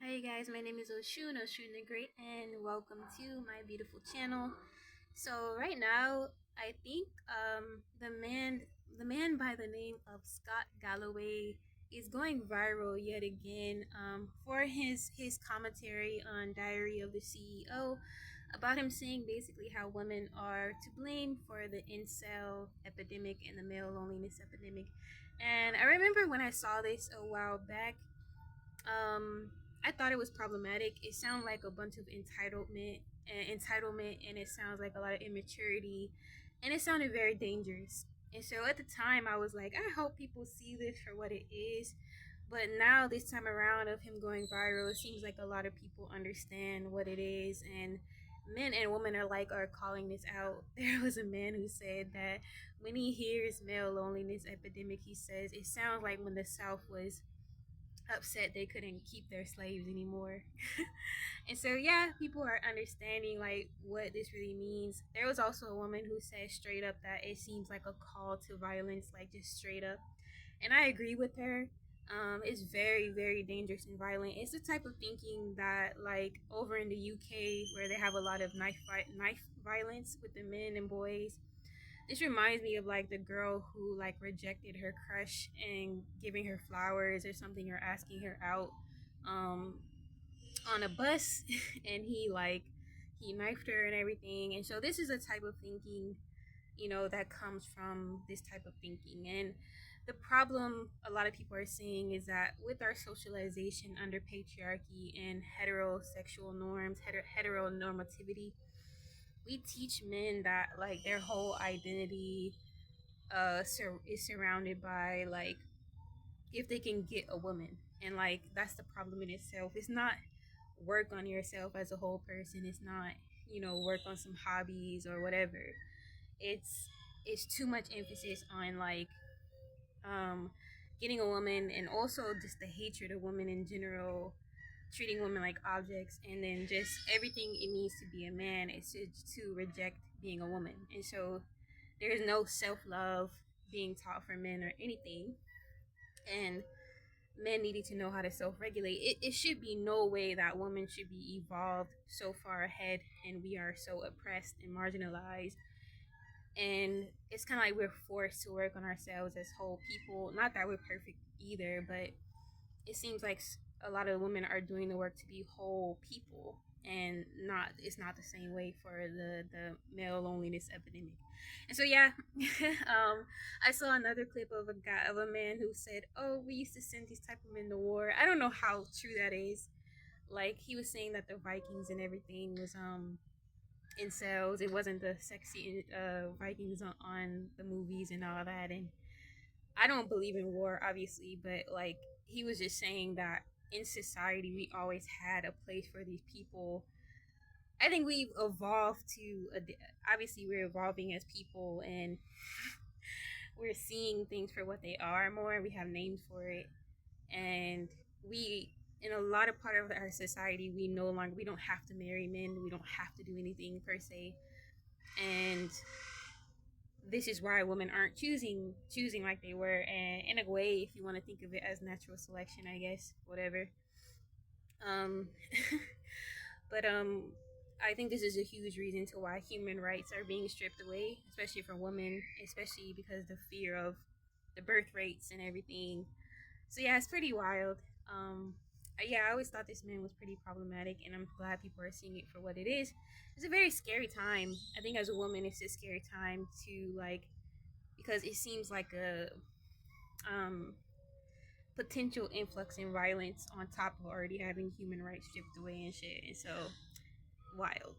Hi guys, my name is Oshun the Great, and welcome to my beautiful channel. So right now, I think the man by the name of Scott Galloway is going viral yet again for his commentary on Diary of the CEO about him saying basically how women are to blame for the incel epidemic and the male loneliness epidemic. And I remember when I saw this a while back, um, I thought it was problematic. It sounded like a bunch of entitlement, and it sounds like a lot of immaturity, and it sounded very dangerous. And so at the time, I was like, I hope people see this for what it is. But now, this time around, of him going viral, it seems like a lot of people understand what it is, and men and women are calling this out. There was a man who said that when he hears male loneliness epidemic, he says it sounds like when the South was upset they couldn't keep their slaves anymore. And so yeah, people are understanding like what this really means. There was also a woman who said straight up that it seems like a call to violence, like just straight up. And I agree with her. It's very, very dangerous and violent. It's the type of thinking that, like, over in the UK, where they have a lot of knife violence with the men and boys. This reminds me of like the girl who like rejected her crush and giving her flowers or something, or asking her out um on a bus and he knifed her and everything. And so this is a type of thinking, that comes from this type of thinking. And the problem a lot of people are seeing is that with our socialization under patriarchy and heterosexual norms, heteronormativity, we teach men that like their whole identity is surrounded by like if they can get a woman. And like that's the problem in itself. It's not work on yourself as a whole person. It's not, work on some hobbies or whatever. It's too much emphasis on like um getting a woman, and also just the hatred of women in general, treating women like objects, and then just everything it means to be a man is to reject being a woman. And so there is no self-love being taught for men or anything. And men needed to know how to self-regulate. It should be no way that women should be evolved so far ahead and we are so oppressed and marginalized. And it's kind of like we're forced to work on ourselves as whole people. Not that we're perfect either, but it seems like a lot of women are doing the work to be whole people, and not it's not the same way for the male loneliness epidemic. And so yeah, I saw another clip of a man who said, oh, we used to send these type of men to war. I don't know how true that is. Like, he was saying that the Vikings and everything was incels. It wasn't the sexy Vikings on the movies and all that. And I don't believe in war, obviously, but like he was just saying that in society we always had a place for these people. I think we've evolved to obviously we're evolving as people, and we're seeing things for what they are more. We have names for it, and we in a lot of part of our society we don't have to marry men. We don't have to do anything per se, and this is why women aren't choosing like they were. And in a way, if you want to think of it as natural selection, I guess, whatever. um but I think this is a huge reason to why human rights are being stripped away, especially for women, especially because the fear of the birth rates and everything. So yeah, it's pretty wild. Yeah, I always thought this man was pretty problematic, and I'm glad people are seeing it for what it is. It's a very scary time. I think as a woman, it's a scary time to like, because it seems like a um, potential influx in violence on top of already having human rights stripped away and shit. And so, wild.